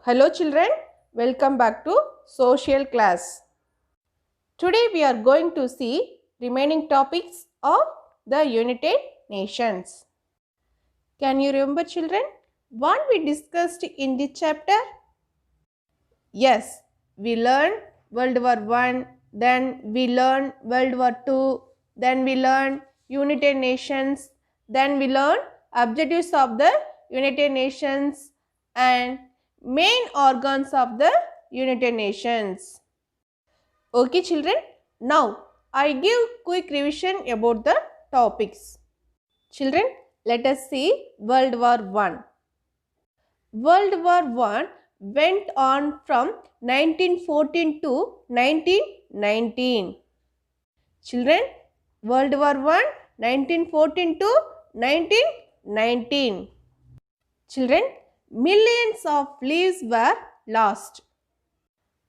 Hello children, welcome back to social class. Today we are going to see remaining topics of the United Nations. Can you remember children what we discussed in this chapter? Yes, we learned World War I, then we learned World War II, then we learned United Nations, then we learned objectives of the United Nations and main organs of the United Nations. Okay children, now I give quick revision about the topics. Children, let us see World War I. World War I went on from 1914 to 1919. Children, World War I 1914 to 1919. Children, millions of lives were lost.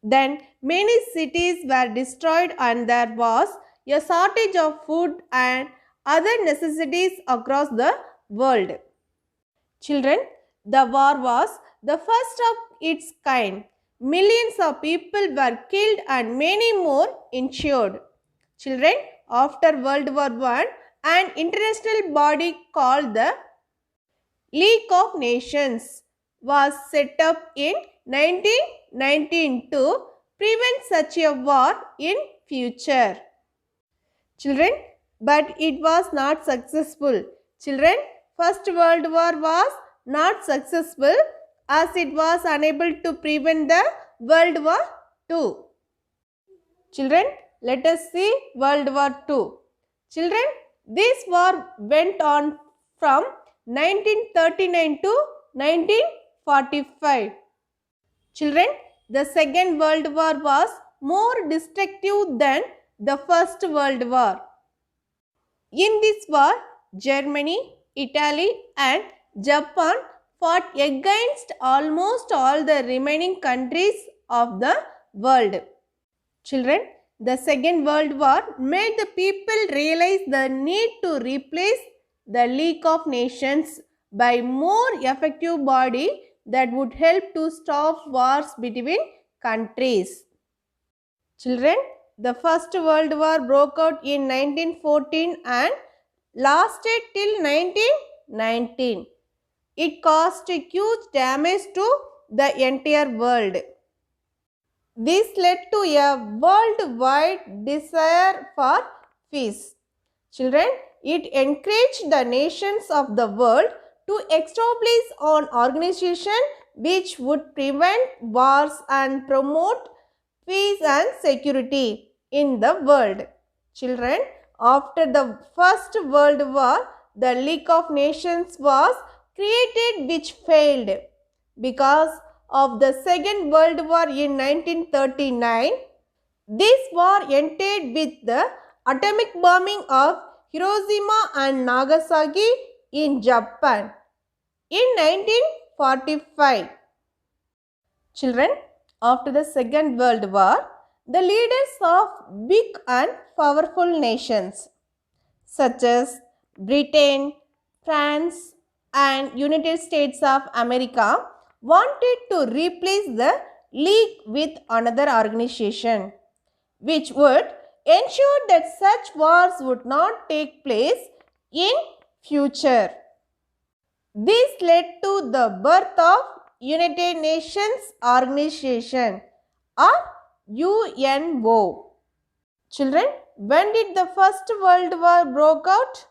Then many cities were destroyed and there was a shortage of food and other necessities across the world. Children, the war was the first of its kind. Millions of people were killed and many more injured. Children, after World War I, an international body called the League of Nations was set up in 1919 to prevent such a war in future. Children, but it was not successful. Children, First World War was not successful as it was unable to prevent the World War II. Children, let us see World War II. Children, this war went on from 1939 to 1945. Children, the Second World War was more destructive than the First World War. In this war, Germany, Italy and Japan fought against almost all the remaining countries of the world. Children, the Second World War made the people realize the need to replace the League of Nations by more effective body that would help to stop wars between countries. Children, the First World War broke out in 1914 and lasted till 1919. It caused huge damage to the entire world. This led to a worldwide desire for peace. Children, it encouraged the nations of the world to establish an organization which would prevent wars and promote peace and security in the world. Children, after the First World War, the League of Nations was created which failed because of the Second World War in 1939. This war ended with the atomic bombing of Hiroshima and Nagasaki in Japan in 1945. Children, after the Second World War, the leaders of big and powerful nations such as Britain, France and United States of America wanted to replace the League with another organization which would ensure that such wars would not take place in future. This led to the birth of United Nations Organization or UNO. Children, when did the First World War broke out?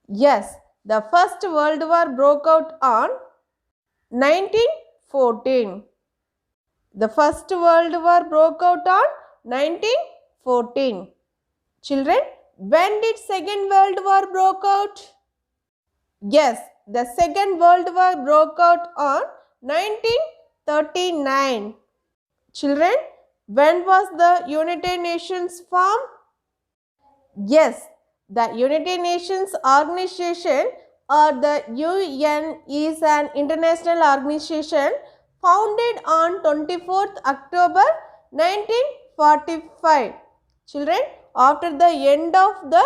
Yes, the First World War broke out on 1914. The First World War broke out on 1914. Children, when did Second World War broke out? Yes, the Second World War broke out on 1939. Children, when was the United Nations formed? Yes, the United Nations Organization or the UN is an international organization founded on 24th October 1945. Children, after the end of the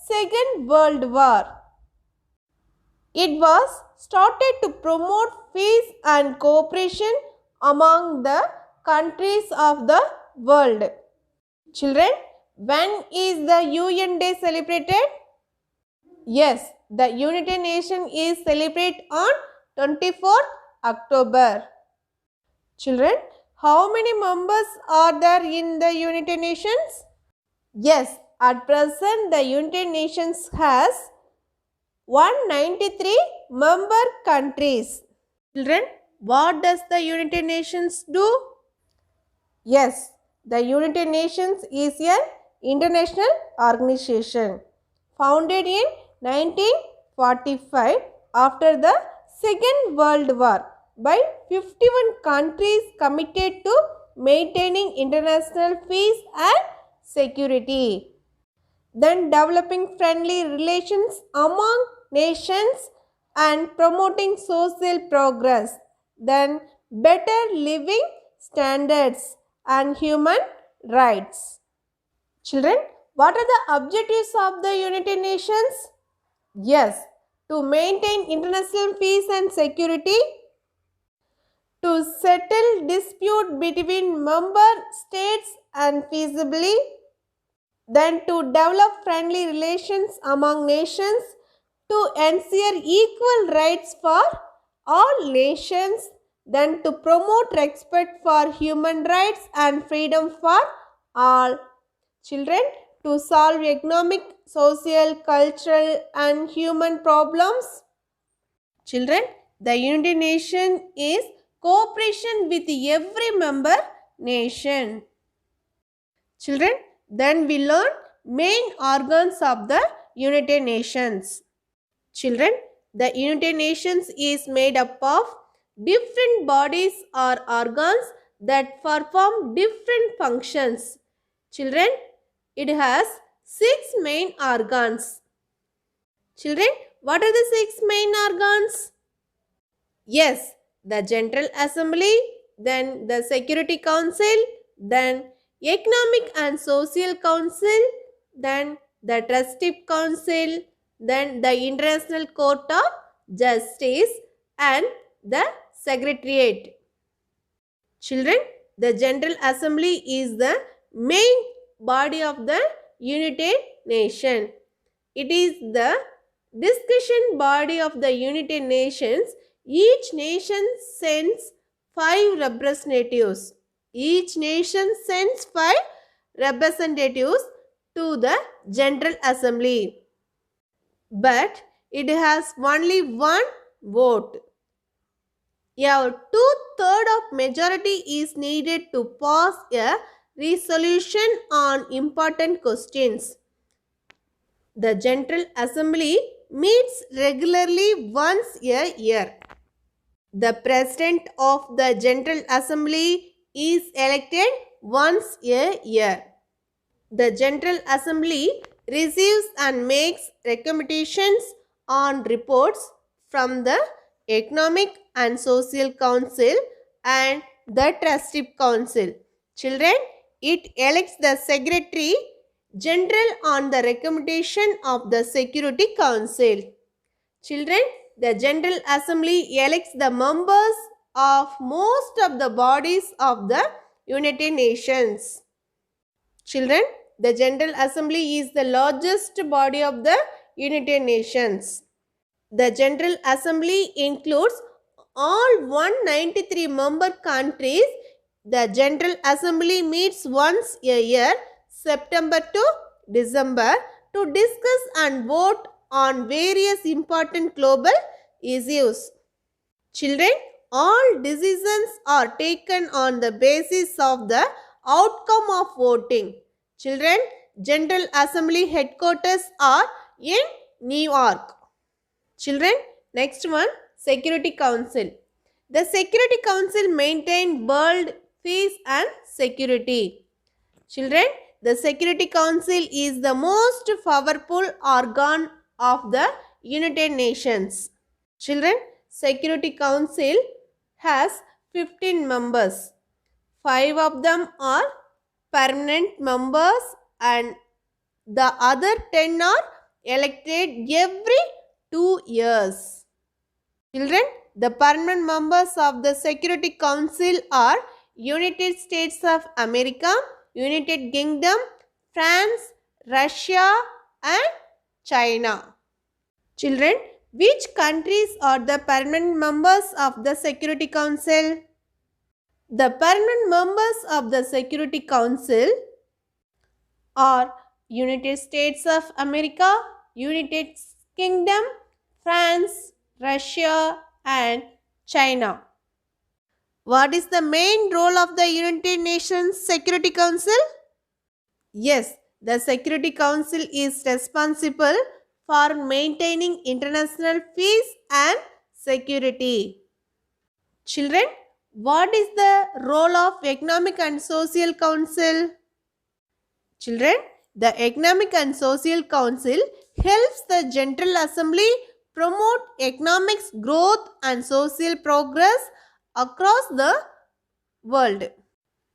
Second World War, it was started to promote peace and cooperation among the countries of the world. Children, when is the UN Day celebrated? Yes, the United Nations is celebrated on 24th October. Children, how many members are there in the United Nations? Yes, at present the United Nations has 193 member countries. Children, what does the United Nations do? Yes, the United Nations is an international organization founded in 1945 after the Second World War by 51 countries committed to maintaining international peace and security. Then developing friendly relations among nations and promoting social progress. Then better living standards and human rights. Children, what are the objectives of the United Nations? Yes, to maintain international peace and security, to settle dispute between member states and peaceably, then to develop friendly relations among nations, to ensure equal rights for all nations, then to promote respect for human rights and freedom for all. Children, to solve economic, social, cultural and human problems. Children, the United Nations is cooperation with every member nation. Children, then we learn main organs of the United Nations. Children, the United Nations is made up of different bodies or organs that perform different functions. Children, it has 6 main organs. Children, what are the 6 main organs? Yes, the General Assembly, then the Security Council, then Economic and Social Council, then the Trusteeship Council, then the International Court of Justice and the Secretariat. Children, the General Assembly is the main body of the United Nations. It is the discussion body of the United Nations. Each nation sends 5 representatives. Each nation sends 5 representatives to the General Assembly. But it has only one vote. A 2/3 of majority is needed to pass a resolution on important questions. The General Assembly meets regularly once a year. The President of the General Assembly is elected once a year. The General Assembly receives and makes recommendations on reports from the Economic and Social Council and the Trusteeship Council. Children, it elects the Secretary General on the recommendation of the Security Council. Children, the General Assembly elects the members of most of the bodies of the United Nations. Children, the General Assembly is the largest body of the United Nations. The General Assembly includes all 193 member countries. The General Assembly meets once a year, September to December, to discuss and vote on various important global issues. Children, all decisions are taken on the basis of the outcome of voting. Children, General Assembly headquarters are in New York. Children, next one, Security Council. The Security Council maintains world peace and security. Children, the Security Council is the most powerful organ of the United Nations. Children, Security Council has 15 members. 5 of them are permanent members and the other 10 are elected every 2 years. Children, the permanent members of the Security Council are United States of America, United Kingdom, France, Russia and China. Children, which countries are the permanent members of the Security Council? The permanent members of the Security Council are United States of America, United Kingdom, France, Russia and China. What is the main role of the United Nations Security Council? Yes, the Security Council is responsible for maintaining international peace and security. Children, what is the role of Economic and Social Council? Children, the Economic and Social Council helps the General Assembly promote economic growth and social progress across the world.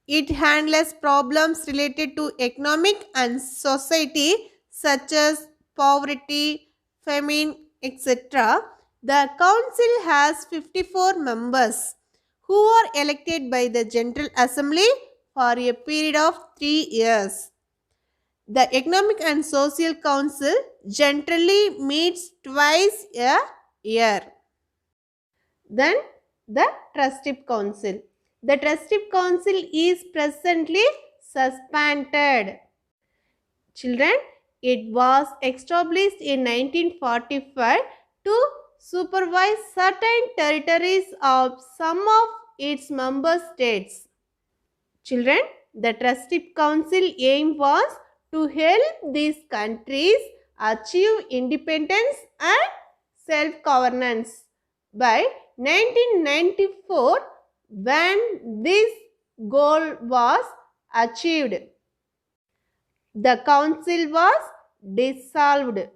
It handles problems related to economic and society such as poverty, famine, etc. The council has 54 members who are elected by the General Assembly for a period of 3 years. The Economic and Social Council generally meets twice a year. Then the Trustee Council. The Trustee Council is presently suspended. Children, it was established in 1945 to supervise certain territories of some of its member states. Children, the Trustee Council aim was to help these countries achieve independence and self-governance. By 1994, when this goal was achieved, the council was dissolved.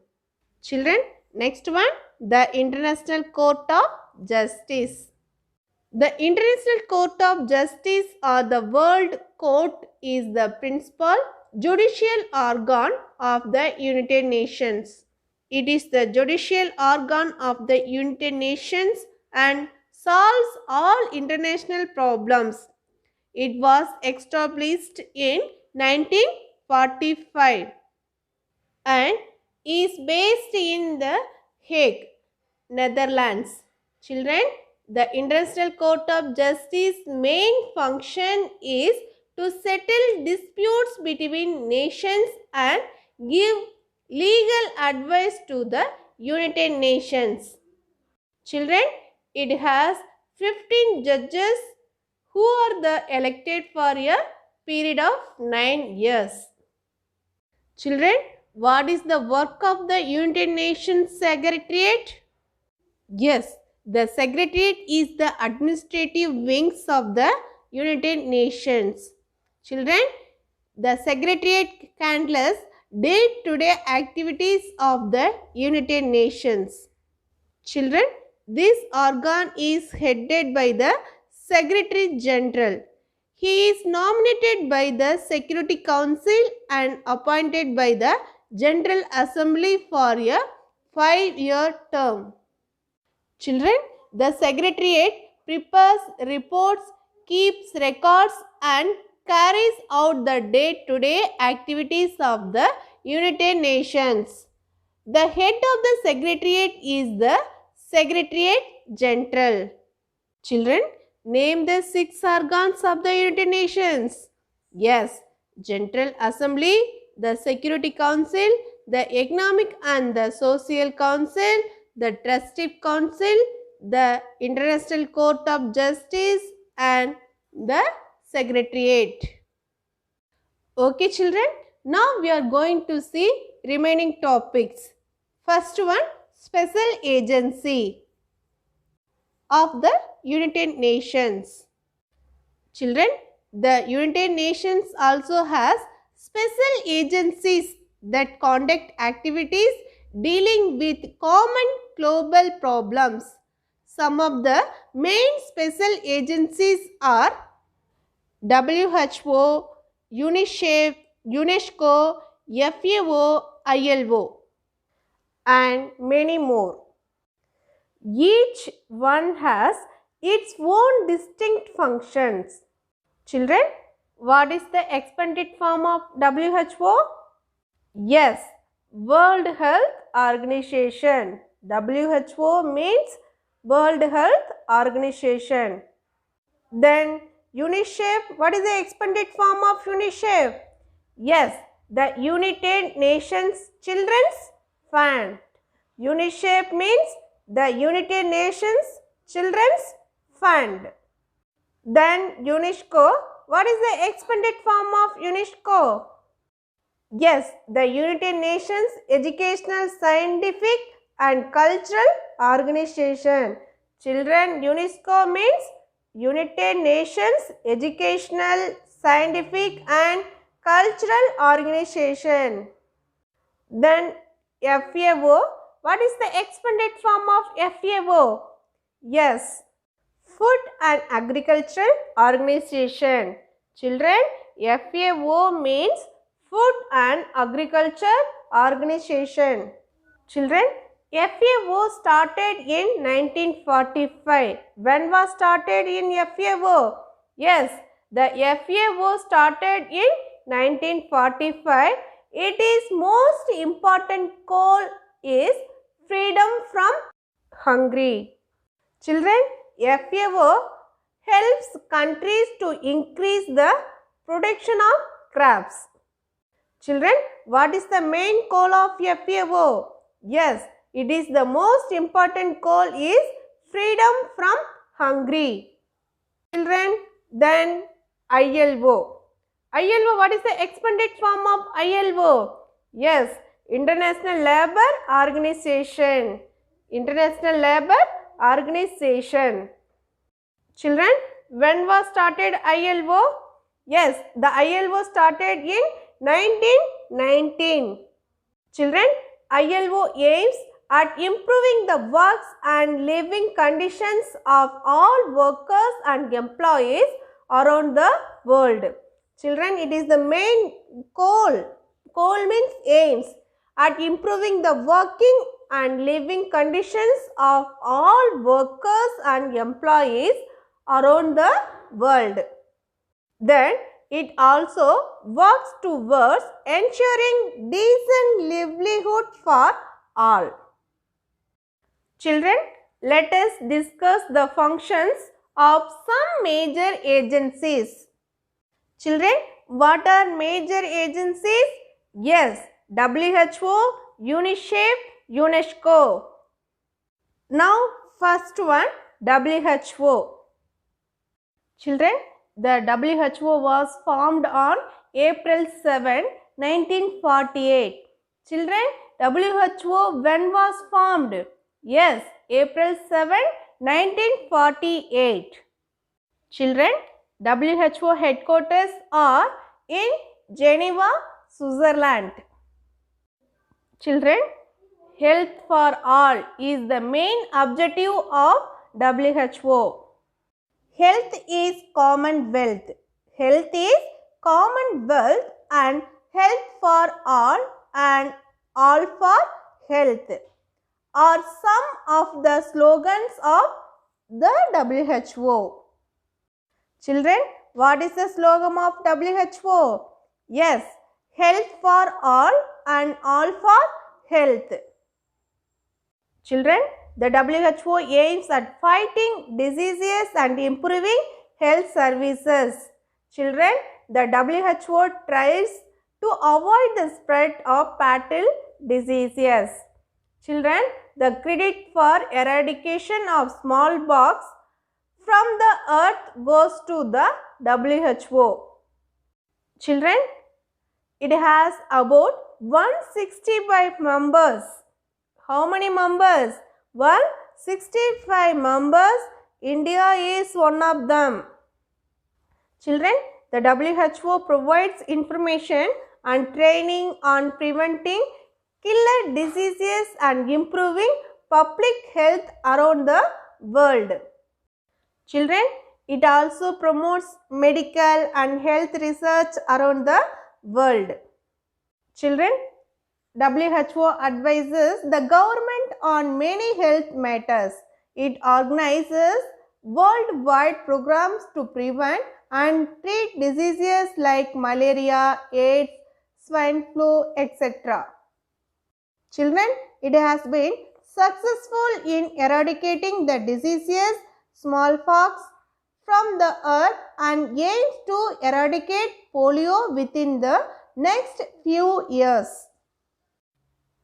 Children, next one, the International Court of Justice. The International Court of Justice or the World Court is the principal judicial organ of the United Nations. It is the judicial organ of the United Nations and solves all international problems. It was established in 1945 and is based in The Hague, Netherlands. Children, the International Court of Justice main function is to settle disputes between nations and give legal advice to the United Nations. Children, it has 15 judges who are elected for a period of 9 years. Children, what is the work of the United Nations Secretariat? Yes, the Secretariat is the administrative wings of the United Nations. Children, the Secretariat handles day-to-day activities of the United Nations. Children, this organ is headed by the Secretary General. He is nominated by the Security Council and appointed by the General Assembly for a 5-year term. Children, the Secretariat prepares reports, keeps records and carries out the day-to-day activities of the United Nations. The head of the Secretariat is the Secretariat General. Children, name the 6 organs of the United Nations. Yes, General Assembly, the Security Council, the Economic and the Social Council, the Trustee Council, the International Court of Justice and the Secretariat. Okay children, now we are going to see remaining topics. First one, Special Agency of the United Nations. Children, the United Nations also has special agencies that conduct activities dealing with common global problems. Some of the main special agencies are WHO, UNICEF, UNESCO, FAO, ILO and many more. Each one has its own distinct functions. Children, what is the expanded form of WHO? Yes, World Health Organization. WHO means World Health Organization. Then UNICEF, what is the expanded form of UNICEF? Yes, the United Nations Children's Fund. UNICEF means the United Nations Children's Fund. Then UNESCO, what is the expanded form of UNESCO? Yes, the United Nations Educational, Scientific and Cultural Organization. Children, UNESCO means United Nations Educational, Scientific and Cultural Organization. Then FAO, what is the expanded form of FAO? Yes, Food and Agricultural Organization. Children, FAO means Food and Agriculture Organization. Children, FAO started in 1945. When was started in FAO? Yes, the FAO started in 1945. Its most important goal is freedom from hunger. Children, FAO helps countries to increase the production of crops. Children, what is the main goal of FAO? Yes, it is the most important goal is freedom from hunger. Children, then ILO. ILO, what is the expanded form of ILO? Yes, International Labour Organization. International Labour Organization. Children, when was started ILO? Yes, the ILO started in 1919. Children, ILO aims at improving the works and living conditions of all workers and employees around the world. Children, it is the main goal. Goal means aims at improving the working and living conditions of all workers and employees around the world. Then it also works towards ensuring decent livelihood for all. Children, let us discuss the functions of some major agencies. Children, what are major agencies? Yes, WHO, UNICEF, UNESCO. Now, first one, WHO. Children, the WHO was formed on April 7, 1948. Children, WHO when was formed? Yes, April 7, 1948. Children, WHO headquarters are in Geneva, Switzerland. Children, health for all is the main objective of WHO. Health is commonwealth. Health is commonwealth and health for all and all for health are some of the slogans of the WHO. Children, what is the slogan of WHO? Yes, health for all and all for health. Children, the WHO aims at fighting diseases and improving health services. Children, the WHO tries to avoid the spread of fatal diseases. Children, the credit for eradication of smallpox from the earth goes to the WHO. Children, it has about 165 members. How many members? 165 members. India is one of them. Children, the WHO provides information and training on preventing killer diseases and improving public health around the world. Children, it also promotes medical and health research around the world. Children, WHO advises the government on many health matters. It organizes worldwide programs to prevent and treat diseases like malaria, AIDS, swine flu, etc. Children, it has been successful in eradicating the diseases smallpox from the earth and aims to eradicate polio within the next few years.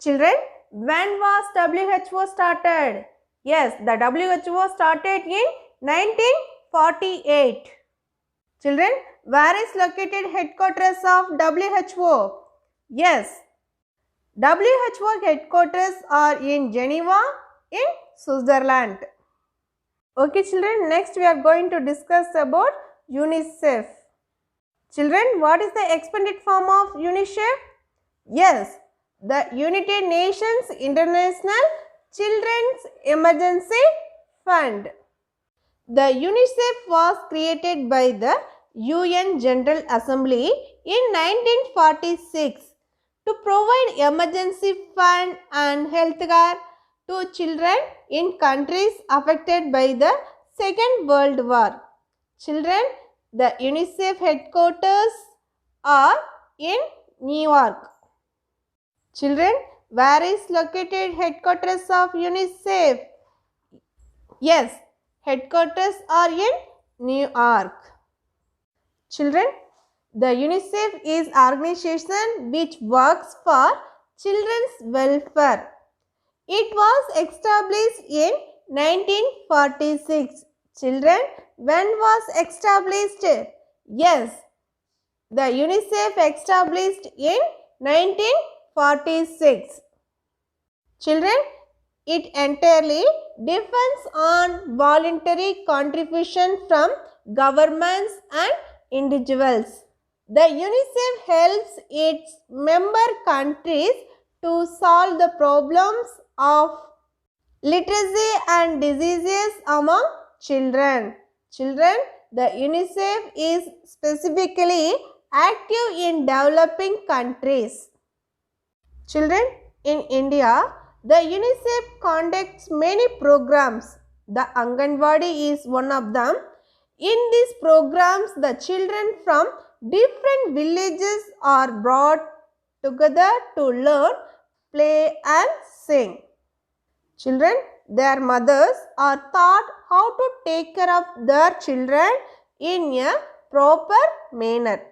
Children, when was WHO started? Yes, the WHO started in 1948. Children, where is located headquarters of WHO? Yes, WHO headquarters are in Geneva in Switzerland. Okay children, next we are going to discuss about UNICEF. Children, what is the expanded form of UNICEF? Yes, the United Nations International Children's Emergency Fund. The UNICEF was created by the UN General Assembly in 1946 to provide emergency fund and health care to children in countries affected by the Second World War. Children, the UNICEF headquarters are in New York. Children, where is located headquarters of UNICEF? Yes, headquarters are in New York. Children, the UNICEF is an organization which works for children's welfare. It was established in 1946. Children, when was established? Yes, the UNICEF established in 1946. Children, it entirely depends on voluntary contribution from governments and individuals. The UNICEF helps its member countries to solve the problems of literacy and diseases among children. Children, the UNICEF is specifically active in developing countries. Children, in India, the UNICEF conducts many programs. The Anganwadi is one of them. In these programs, the children from different villages are brought together to learn, play and sing. Children, their mothers are taught how to take care of their children in a proper manner.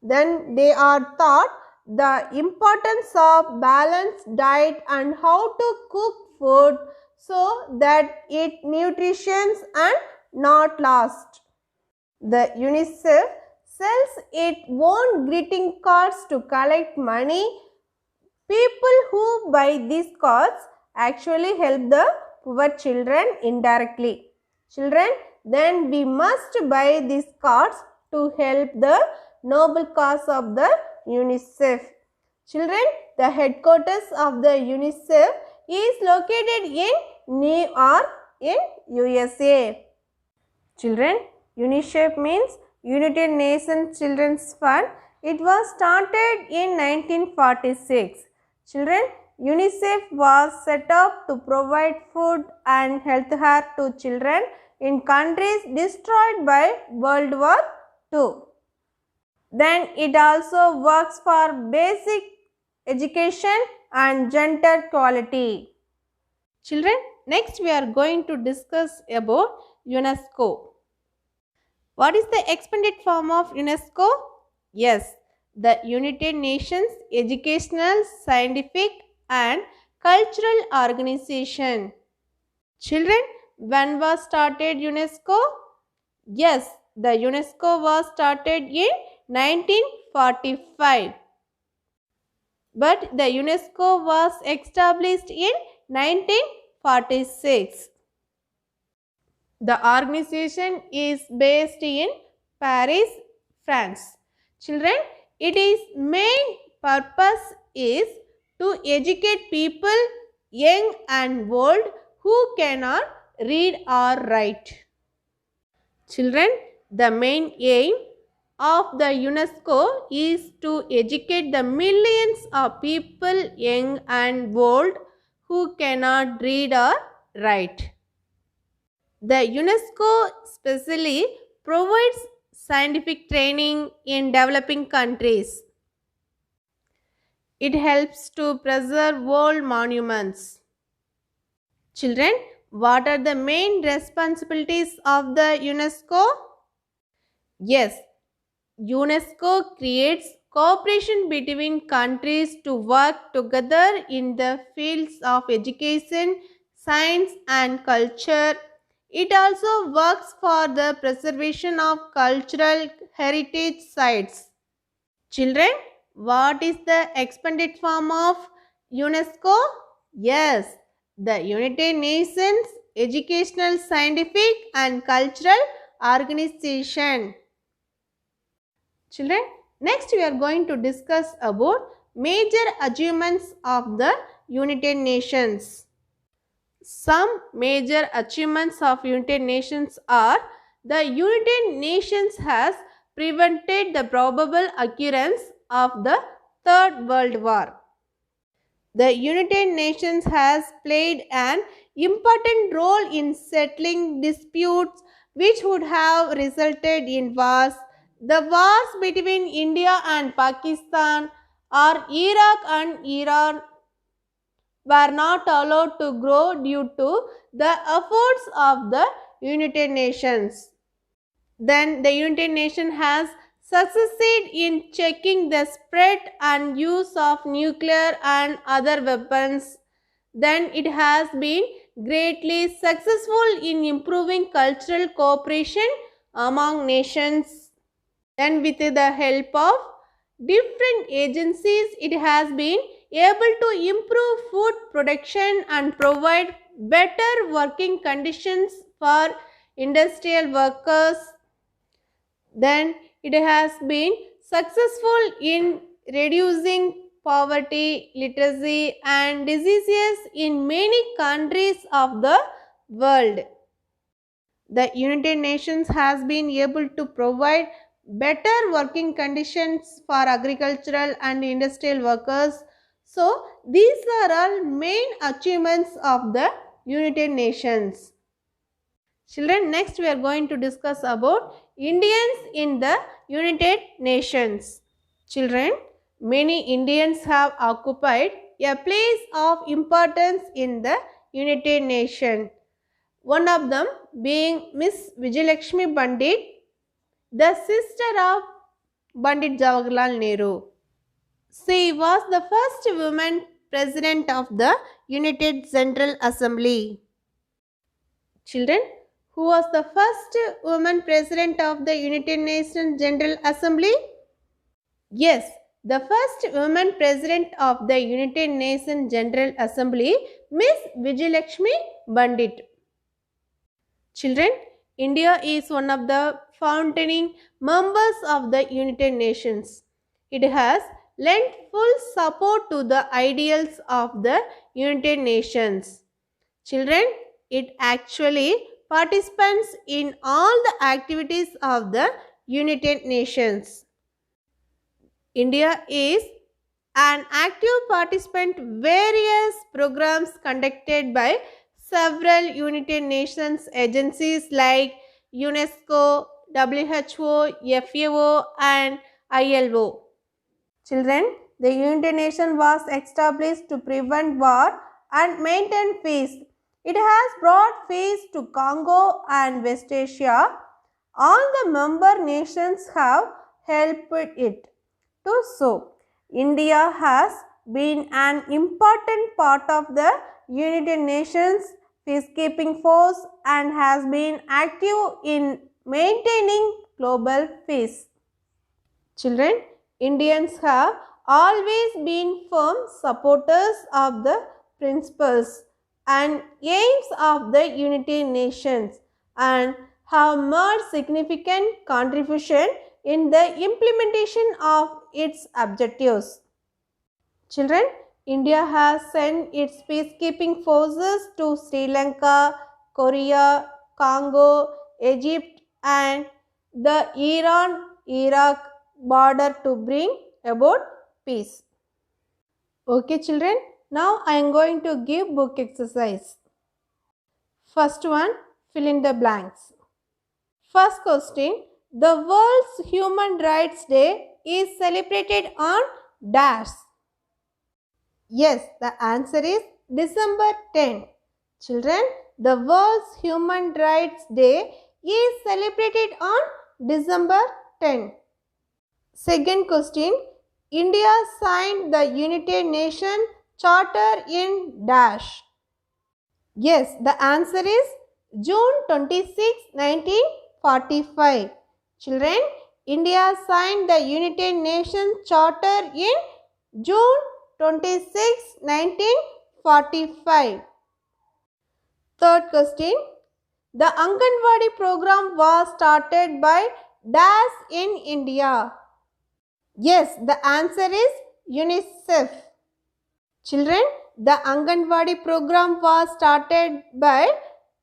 Then they are taught the importance of balanced diet and how to cook food so that it nutritious and not lost. The UNICEF sells its own greeting cards to collect money. People who buy these cards actually help the poor children indirectly. Children, then we must buy these cards to help the noble cause of the UNICEF. Children, the headquarters of the UNICEF is located in New York in USA. Children, UNICEF means United Nations Children's Fund. It was started in 1946. Children, UNICEF was set up to provide food and health care to children in countries destroyed by World War II. Then it also works for basic education and gender equality. Children, next we are going to discuss about UNESCO. What is the expanded form of UNESCO? Yes, the United Nations Educational, Scientific and Cultural Organization. Children, when was started UNESCO? Yes, the UNESCO was started in 1945. But the UNESCO was established in 1946. The organization is based in Paris, France. Children, its main purpose is to educate people, young and old, who cannot read or write. Children, the main aim of the UNESCO is to educate the millions of people, young and old, who cannot read or write. The UNESCO specially provides scientific training in developing countries. It helps to preserve world monuments. Children, what are the main responsibilities of the UNESCO? Yes, UNESCO creates cooperation between countries to work together in the fields of education, science, and culture. It also works for the preservation of cultural heritage sites. Children, what is the expanded form of UNESCO? Yes, the United Nations Educational, Scientific, and Cultural Organization. Children, next we are going to discuss about major achievements of the United Nations. Some major achievements of United Nations are: the United Nations has prevented the probable occurrence of the Third World War. The United Nations has played an important role in settling disputes which would have resulted in wars. The wars between India and Pakistan or Iraq and Iran were not allowed to grow due to the efforts of the United Nations. Then the United Nations has succeeded in checking the spread and use of nuclear and other weapons. Then it has been greatly successful in improving cultural cooperation among nations. Then with the help of different agencies, it has been able to improve food production and provide better working conditions for industrial workers. Then it has been successful in reducing poverty, literacy, and diseases in many countries of the world. The United Nations has been able to provide better working conditions for agricultural and industrial workers. So, these are all main achievements of the United Nations. Children, next we are going to discuss about Indians in the United Nations. Children, many Indians have occupied a place of importance in the United Nations. One of them being Miss Vijayalakshmi Pandit, the sister of Pandit Jawaharlal Nehru. She was the first woman president of the United General Assembly. Children, who was the first woman president of the United Nations General Assembly? Yes, the first woman president of the United Nations General Assembly, Miss Vijayalakshmi Pandit. Children, India is one of the founding members of the United Nations. It has lent full support to the ideals of the United Nations. Children, it actually participates in all the activities of the United Nations. India is an active participant in various programs conducted by several United Nations agencies like UNESCO, WHO, FAO and ILO. Children, the United Nations was established to prevent war and maintain peace. It has brought peace to Congo and West Asia. All the member nations have helped it. So, India has been an important part of the United Nations peacekeeping force and has been active in maintaining global peace. Children, Indians have always been firm supporters of the principles and aims of the United Nations and have made significant contribution in the implementation of its objectives. Children, India has sent its peacekeeping forces to Sri Lanka, Korea, Congo, Egypt and the Iran-Iraq border to bring about peace. Okay children, now I am going to give book exercise. First one, Fill in the blanks. First question. The World's Human Rights Day is celebrated on dash. Yes, the answer is December 10. Children, the World's Human Rights Day is celebrated on December 10. Second question. India signed the United Nations Charter in dash. Yes, the answer is June 26, 1945. Children, India signed the United Nations Charter in June 26, 1945. Third question. The Anganwadi program was started by dash in India. Yes, the answer is UNICEF. Children, the Anganwadi program was started by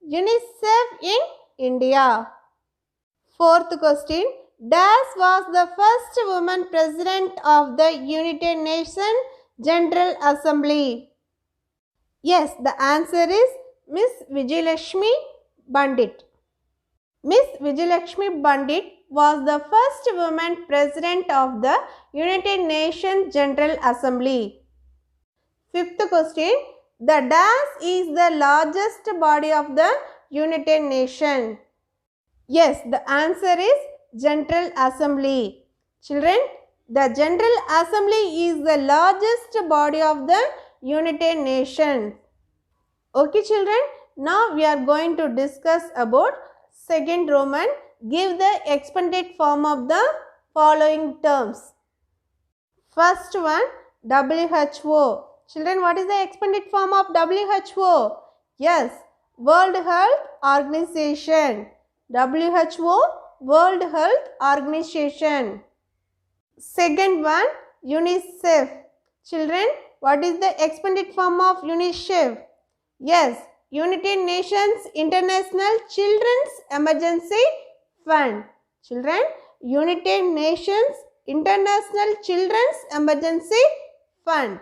UNICEF in India. Fourth question. Dash was the first woman president of the United Nations General Assembly. Yes, the answer is Miss Vijayalakshmi Pandit. Miss Vijayalakshmi Pandit was the first woman president of the United Nations General Assembly. Fifth question. The dash is the largest body of the United Nations. Yes, the answer is General Assembly. Children, the General Assembly is the largest body of the United Nations. Okay children, now we are going to discuss about second Roman. Give the expanded form of the following terms. First one, WHO. Children, what is the expanded form of WHO? Yes, World Health Organization. WHO, World Health Organization. Second one, UNICEF. Children, what is the expanded form of UNICEF? Yes, United Nations International Children's Emergency Fund. Children, United Nations International Children's Emergency Fund.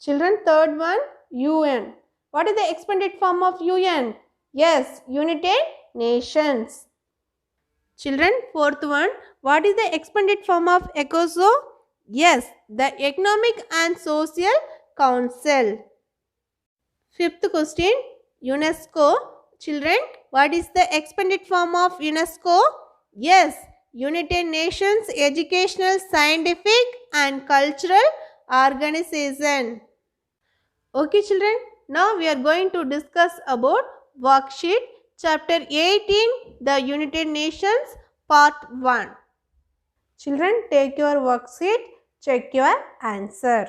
Children, third one, UN. What is the expanded form of UN? Yes, United Nations. Children, fourth one, what is the expanded form of ECOSO? Yes, the Economic and Social Council. Fifth question, UNESCO. Children, what is the expanded form of UNESCO? Yes, United Nations Educational, Scientific and Cultural Organization. Okay children, now we are going to discuss about worksheet chapter 18, the United Nations, part 1. Children, take your worksheet, check your answer.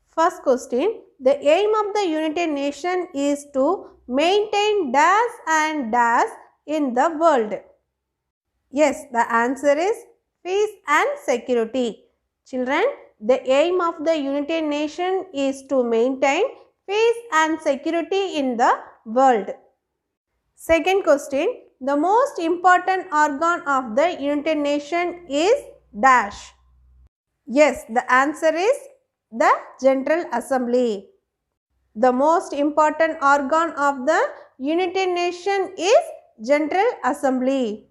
First question, the aim of the United Nations is to maintain dash and dash in the world. Yes, the answer is peace and security. Children, the aim of the United Nations is to maintain peace and security in the world. Second question, the most important organ of the United Nations is dash. Yes, the answer is the General Assembly. The most important organ of the United Nations is General Assembly.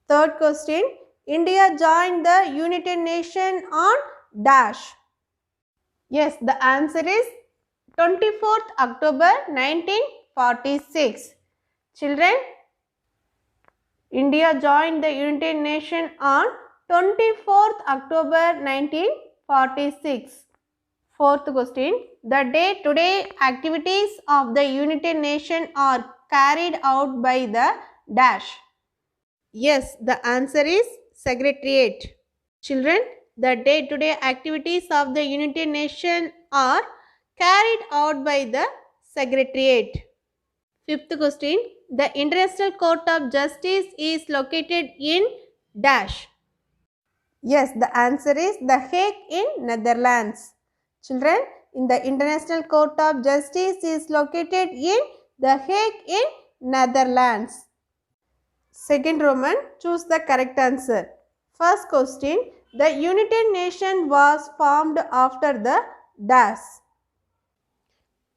Third question, India joined the United Nations on dash. Yes, the answer is 24th October 1946. Children, India joined the United Nations on 24th October 1946. Fourth question, the day-to-day activities of the United Nations are carried out by the dash. Yes, the answer is Secretariat. Children, the day-to-day activities of the United Nations are carried out by the Secretariat. Fifth question, the International Court of Justice is located in dash. Yes, the answer is The Hague in Netherlands. Children, in the International Court of Justice is located in The Hague in Netherlands. Second Roman, choose the correct answer. First question, the United Nations was formed after the dash.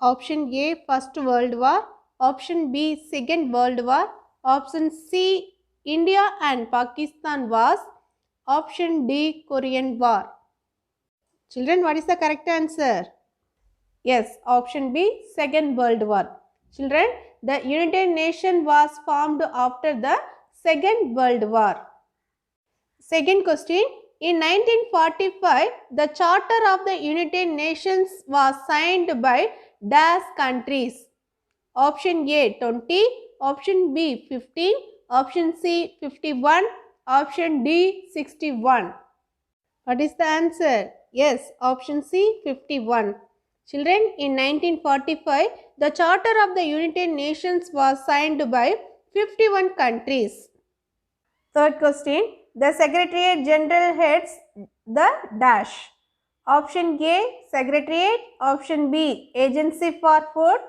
Option A, First World War. Option B, Second World War. Option C, India and Pakistan wars. Option D, Korean War. Children, what is the correct answer? Yes, option B, Second World War. Children, the United Nations was formed after the Second World War. Second question, in 1945, the Charter of the United Nations was signed by dash countries. Option A 20, option B 15, option C 51, option D 61. What is the answer? Yes, option C 51. Children, in 1945, the Charter of the United Nations was signed by 51 countries. Third question, the Secretariat General heads the dash. Option A, Secretariat. Option B, Agency for Food.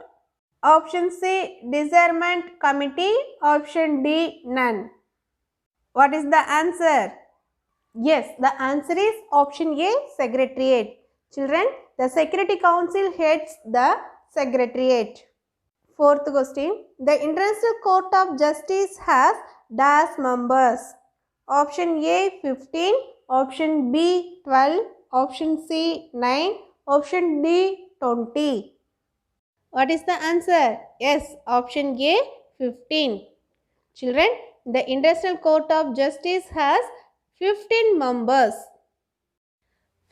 Option C, Disarmament Committee. Option D, none. What is the answer? Yes, the answer is option A, Secretariat. Children, the Security Council heads the Secretariat. Fourth question, the International Court of Justice has dash members. Option A 15, option B 12, option C 9, option D 20. What is the answer? Yes, option A 15. Children, the International Court of Justice has 15 members.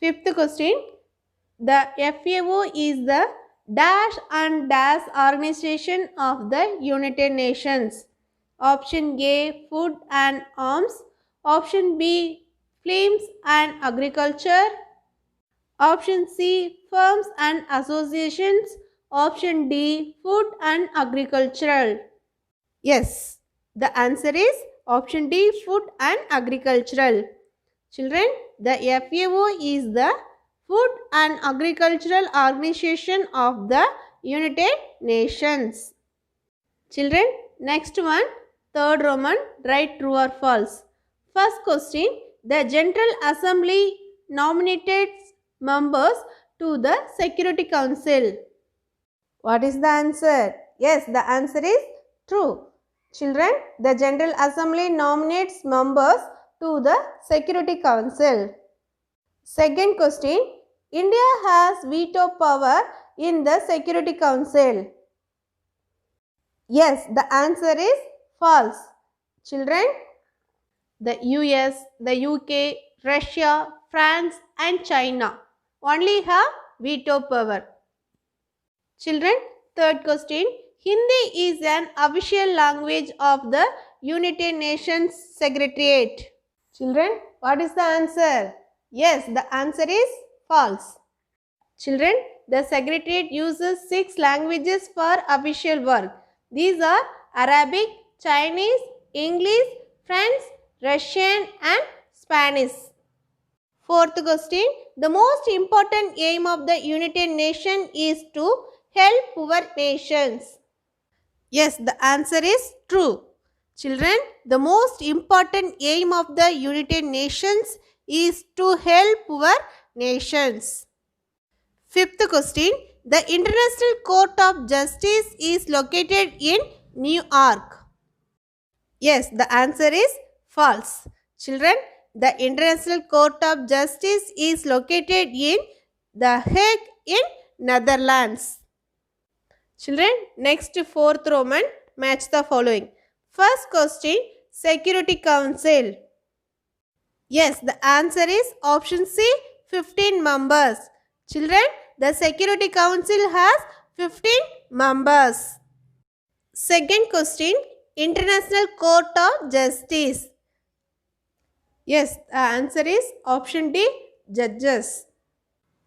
Fifth question, the FAO is the dash and dash organization of the United Nations. Option A, Food and Arms. Option B, Films and Agriculture. Option C, Firms and Associations. Option D, Food and Agricultural. Yes, the answer is option D, Food and Agricultural. Children, the FAO is the Food and Agricultural Organization of the United Nations. Children, next one, third Roman, write true or false. First question, the General Assembly nominated members to the Security Council. What is the answer? Yes, the answer is true. Children, the General Assembly nominates members to the Security Council. Second question, India has veto power in the Security Council. Yes, the answer is false. Children, the US, the UK, Russia, France and China only have veto power. Children, third question, Hindi is an official language of the United Nations Secretariat. Children, what is the answer? Yes, the answer is false. Children, the Secretariat uses 6 languages for official work. These are Arabic, Chinese, English, French, Russian and Spanish. Fourth question, the most important aim of the United Nations is to help poor nations. Yes, the answer is true. Children, the most important aim of the United Nations is to help poor nations. Fifth question, the International Court of Justice is located in New York. Yes, the answer is false. Children, the International Court of Justice is located in The Hague in Netherlands. Children, next fourth Roman, match the following. First question, Security Council. Yes, the answer is option C, 15 members. Children, the Security Council has 15 members. Second question, International Court of Justice. Yes, the answer is option D, judges.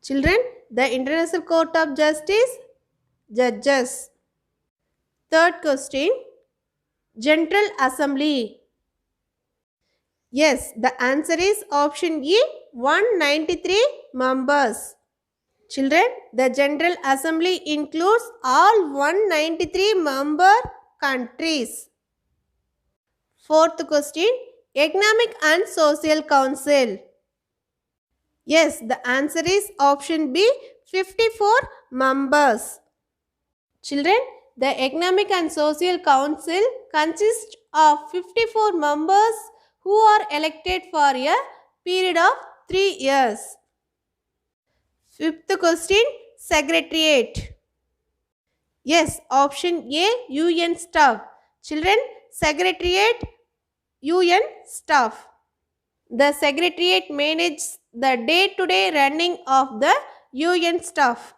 Children, the International Court of Justice, judges. Third question, General Assembly. Yes, the answer is option E, 193 members. Children, the General Assembly includes all 193 member countries. Fourth question, Economic and Social Council. Yes, the answer is option B, 54 members. Children, The Economic and Social Council consists of 54 members who are elected for a period of 3 years. Fifth question, Secretariat. Yes, option A, UN staff. Children, Secretariat, UN staff. The Secretariat manages the day-to-day running of the UN staff.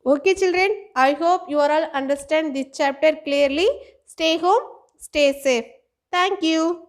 Okay children, I hope you all understand this chapter clearly. Stay home, stay safe. Thank you.